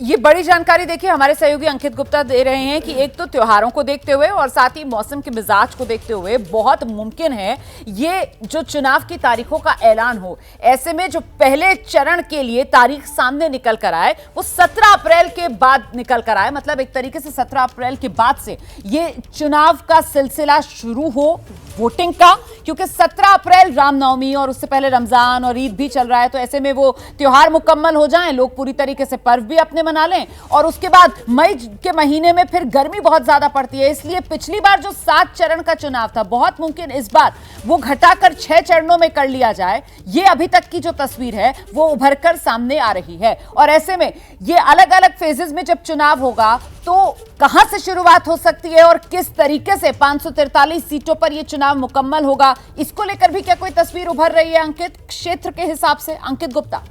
ये बड़ी जानकारी देखिए हमारे सहयोगी अंकित गुप्ता दे रहे हैं कि एक तो त्योहारों को देखते हुए और साथ ही मौसम के मिजाज को देखते हुए बहुत मुमकिन है ये जो चुनाव की तारीखों का ऐलान हो। ऐसे में जो पहले चरण के लिए तारीख सामने निकल कर आए वो 17 अप्रैल के बाद निकल कर आए, मतलब एक तरीके से 17 अप्रैल के बाद से ये चुनाव का सिलसिला शुरू हो वोटिंग का, क्योंकि 17 अप्रैल रामनवमी और उससे पहले रमजान और ईद भी चल रहा है। तो ऐसे में वो त्योहार मुकम्मल हो जाएं, लोग पूरी तरीके से पर्व भी अपने मना लें और उसके बाद मई के महीने में फिर गर्मी बहुत ज्यादा पड़ती है। इसलिए पिछली बार जो 7 चरण का चुनाव था बहुत मुमकिन इस बार वो घटाकर 6 चरणों में कर लिया जाए। ये अभी तक की जो तस्वीर है वो उभर कर सामने आ रही है और ऐसे में ये अलग अलग फेजेस में जब चुनाव होगा तो कहां से शुरुआत हो सकती है और किस तरीके से 543 सीटों पर यह चुनाव मुकम्मल होगा, इसको लेकर भी क्या कोई तस्वीर उभर रही है अंकित क्षेत्र के हिसाब से? अंकित गुप्ता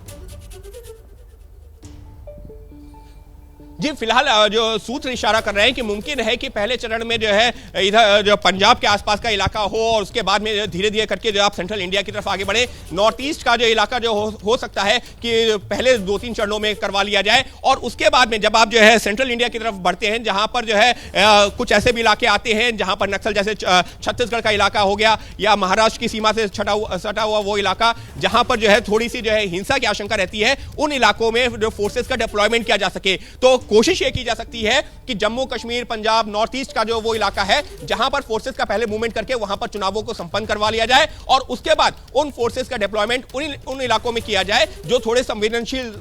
जी, फिलहाल जो सूत्र इशारा कर रहे हैं कि मुमकिन है कि पहले चरण में जो है इधर जो पंजाब के आसपास का इलाका हो और उसके बाद में धीरे धीरे करके जो आप सेंट्रल इंडिया की तरफ आगे बढ़े। नॉर्थ ईस्ट का जो इलाका जो हो सकता है कि पहले 2-3 चरणों में करवा लिया जाए और उसके बाद में जब आप जो है सेंट्रल इंडिया की तरफ बढ़ते हैं जहां पर जो है कुछ ऐसे भी इलाके आते हैं जहां पर नक्सल, जैसे छत्तीसगढ़ का इलाका हो गया या महाराष्ट्र की सीमा से सटा हुआ वो इलाका जहां पर जो है थोड़ी सी जो है हिंसा की आशंका रहती है, उन इलाकों में जो फोर्सेस का डिप्लॉयमेंट किया जा सके। तो कोशिश ये की जा सकती है कि जम्मू कश्मीर, पंजाब, नॉर्थ ईस्ट का जो वो इलाका है जहां पर फोर्सेस का पहले मूवमेंट करके वहां पर चुनावों को संपन्न करवा लिया जाए और उसके बाद उन फोर्सेस का डिप्लॉयमेंट उन इलाकों में किया जाए जो थोड़े संवेदनशील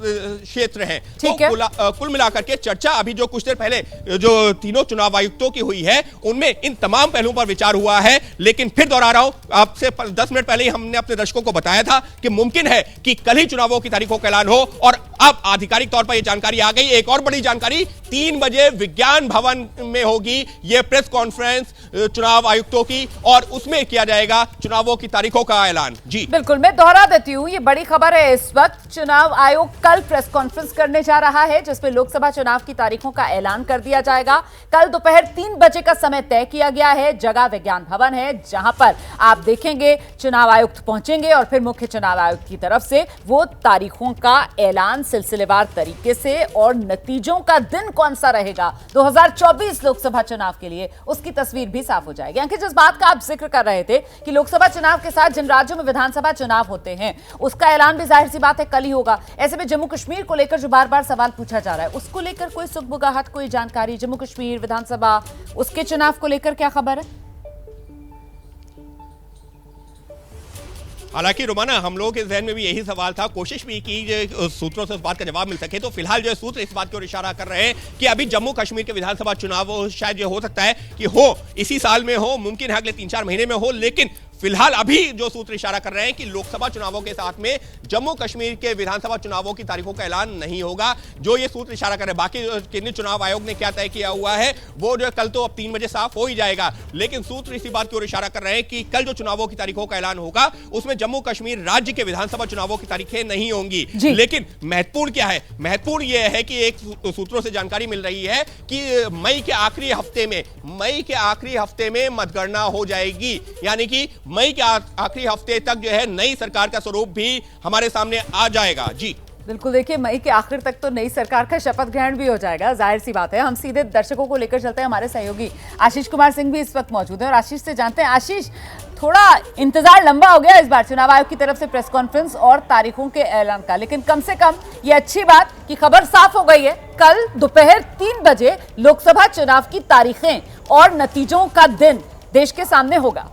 क्षेत्र हैं। तो कुल मिलाकर के चर्चा अभी जो कुछ देर पहले जो तीनों चुनाव आयुक्तों की हुई है उनमें इन तमाम पहलुओं पर विचार हुआ है। लेकिन फिर दोहरा रहा हूं, आपसे 10 मिनट पहले ही हमने अपने दर्शकों को बताया था कि मुमकिन है कि कल ही चुनावों की तारीखों का ऐलान हो और अब आधिकारिक तौर पर यह जानकारी आ गई। एक और बड़ी जानकारी, 3 बजे विज्ञान भवन में होगी यह प्रेस कॉन्फ्रेंस चुनाव आयुक्तों की और उसमें किया जाएगा चुनावों की तारीखों का ऐलान। जी बिल्कुल, मैं दोहरा देती हूं, ये बड़ी खबर है। इस वक्त चुनाव आयोग कल प्रेस कॉन्फ्रेंस करने जा रहा है जिसमें लोकसभा चुनाव की तारीखों का ऐलान कर दिया जाएगा। कल दोपहर 3 बजे का समय तय किया गया है। जगह विज्ञान भवन है जहां पर आप देखेंगे चुनाव आयुक्त पहुंचेंगे और फिर मुख्य चुनाव आयुक्त की तरफ से वो तारीखों का ऐलान सिलसिलेवार तरीके से और नतीजों का दिन कौन सा रहेगा 2024 लोकसभा चुनाव के लिए उसकी तस्वीर भी साफ हो जाएगी। अंकित, जिस बात का आप जिक्र कर रहे थे कि लोकसभा चुनाव के साथ जिन राज्यों में विधानसभा चुनाव होते हैं उसका ऐलान भी जाहिर सी बात है कल ही होगा। ऐसे में जम्मू कश्मीर को लेकर जो बार बार सवाल पूछा जा रहा है उसको लेकर कोई सुगबुगाहट, कोई जानकारी? जम्मू कश्मीर विधानसभा उसके चुनाव को लेकर क्या खबर है? हालांकि रोमाना हम लोगों के जहन में भी यही सवाल था, कोशिश भी की सूत्रों से उस बात का जवाब मिल सके। तो फिलहाल जो सूत्र इस बात की ओर इशारा कर रहे हैं कि अभी जम्मू कश्मीर के विधानसभा चुनाव शायद ये हो सकता है कि हो इसी साल में हो, मुमकिन है अगले 3-4 महीने में हो। लेकिन फिलहाल अभी जो सूत्र इशारा कर रहे हैं कि लोकसभा चुनावों के साथ में जम्मू कश्मीर के विधानसभा चुनावों की तारीखों का ऐलान नहीं होगा, जो ये सूत्र इशारा कर रहे हैं। बाकी केंद्रीय चुनाव आयोग ने क्या तय किया हुआ है वो जो कल तो अब 3 बजे साफ हो ही जाएगा। लेकिन सूत्र इसी बात की ओर इशारा कर रहे हैं कि कल जो चुनावों की तारीखों का ऐलान होगा उसमें जम्मू कश्मीर राज्य के विधानसभा चुनावों की तारीखें नहीं होंगी। लेकिन महत्वपूर्ण क्या है? महत्वपूर्ण यह है कि एक सूत्रों से जानकारी मिल रही है कि मई के आखिरी हफ्ते में मतगणना हो जाएगी, यानी कि मई के आखिरी हफ्ते तक जो है नई सरकार का स्वरूप भी हमारे सामने आ जाएगा। जी बिल्कुल, देखिए मई के आखिर तक तो नई सरकार का शपथ ग्रहण भी हो जाएगा, जाहिर सी बात है। हम सीधे दर्शकों को लेकर चलते हैं, हमारे सहयोगी आशीष कुमार सिंह भी इस वक्त मौजूद है और आशीष से जानते हैं। आशीष, थोड़ा इंतजार लंबा हो गया इस बार चुनाव आयोग की तरफ से प्रेस कॉन्फ्रेंस और तारीखों के ऐलान का, लेकिन कम से कम ये अच्छी बात कि खबर साफ हो गई है। कल दोपहर 3 बजे लोकसभा चुनाव की तारीखें और नतीजों का दिन देश के सामने होगा।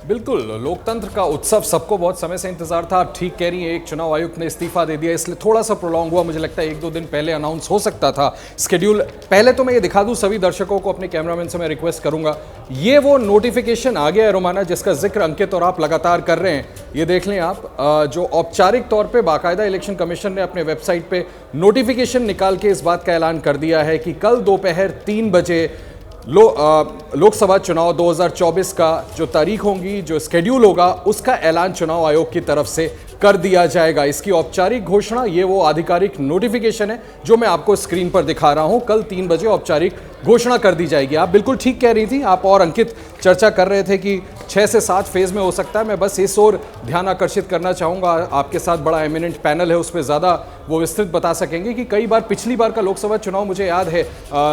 बिल्कुल, लोकतंत्र का उत्सव, सबको बहुत समय से इंतजार था। ठीक कह रही है, एक चुनाव आयुक्त ने इस्तीफा दे दिया इसलिए थोड़ा सा प्रोलॉन्ग हुआ। मुझे लगता है 1-2 दिन पहले अनाउंस हो सकता था शेड्यूल। पहले तो मैं ये दिखा दूं सभी दर्शकों को, अपने कैमरामैन से मैं रिक्वेस्ट करूंगा, ये वो नोटिफिकेशन आ गया है रोमाना जिसका जिक्र अंकित और आप लगातार कर रहे हैं। ये देख लें आप, जो औपचारिक तौर पर बाकायदा इलेक्शन कमीशन ने अपने वेबसाइट पर नोटिफिकेशन निकाल के इस बात का ऐलान कर दिया है कि कल दोपहर 3 बजे लोकसभा चुनाव 2024 का जो तारीख होंगी, जो स्केड्यूल होगा, उसका ऐलान चुनाव आयोग की तरफ से कर दिया जाएगा। इसकी औपचारिक घोषणा, ये वो आधिकारिक नोटिफिकेशन है जो मैं आपको स्क्रीन पर दिखा रहा हूं। कल 3 बजे औपचारिक घोषणा कर दी जाएगी। आप बिल्कुल ठीक कह रही थी, आप और अंकित चर्चा कर रहे थे कि 6 से 7 फेज में हो सकता है। मैं बस इस ओर ध्यान आकर्षित करना चाहूँगा, आपके साथ बड़ा एमिनेंट पैनल है, उस पर ज़्यादा वो विस्तृत बता सकेंगे कि कई बार पिछली बार का लोकसभा चुनाव मुझे याद है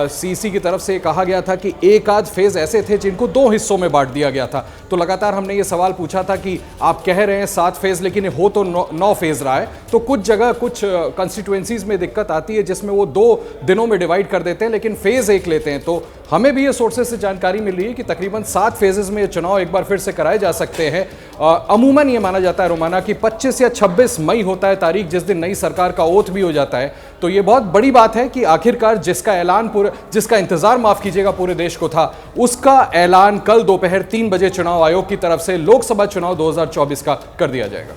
सीईसी की तरफ से कहा गया था कि एक आध फेज ऐसे थे जिनको 2 हिस्सों में बांट दिया गया था। तो लगातार हमने ये सवाल पूछा था कि आप कह रहे हैं 7 फेज, लेकिन हो तो 9 फेज रहा है। तो कुछ जगह कुछ कंस्टिट्यूएंसीज में दिक्कत आती है जिसमें वो 2 दिनों में डिवाइड कर देते हैं, लेकिन फेज 1 लेते हैं। तो हमें भी ये सोर्सेज से जानकारी मिल रही है कि तकरीबन 7 फेजेस में ये चुनाव एक बार फिर से कराए जा सकते हैं। अमूमन ये माना जाता है रोमाना कि 25 या 26 मई होता है तारीख जिस दिन नई सरकार का ओथ भी हो जाता है। तो ये बहुत बड़ी बात है कि आखिरकार जिसका इंतजार माफ कीजिएगा पूरे देश को था, उसका ऐलान कल दोपहर 3 बजे चुनाव आयोग की तरफ से लोकसभा चुनाव 2024 का कर दिया जाएगा।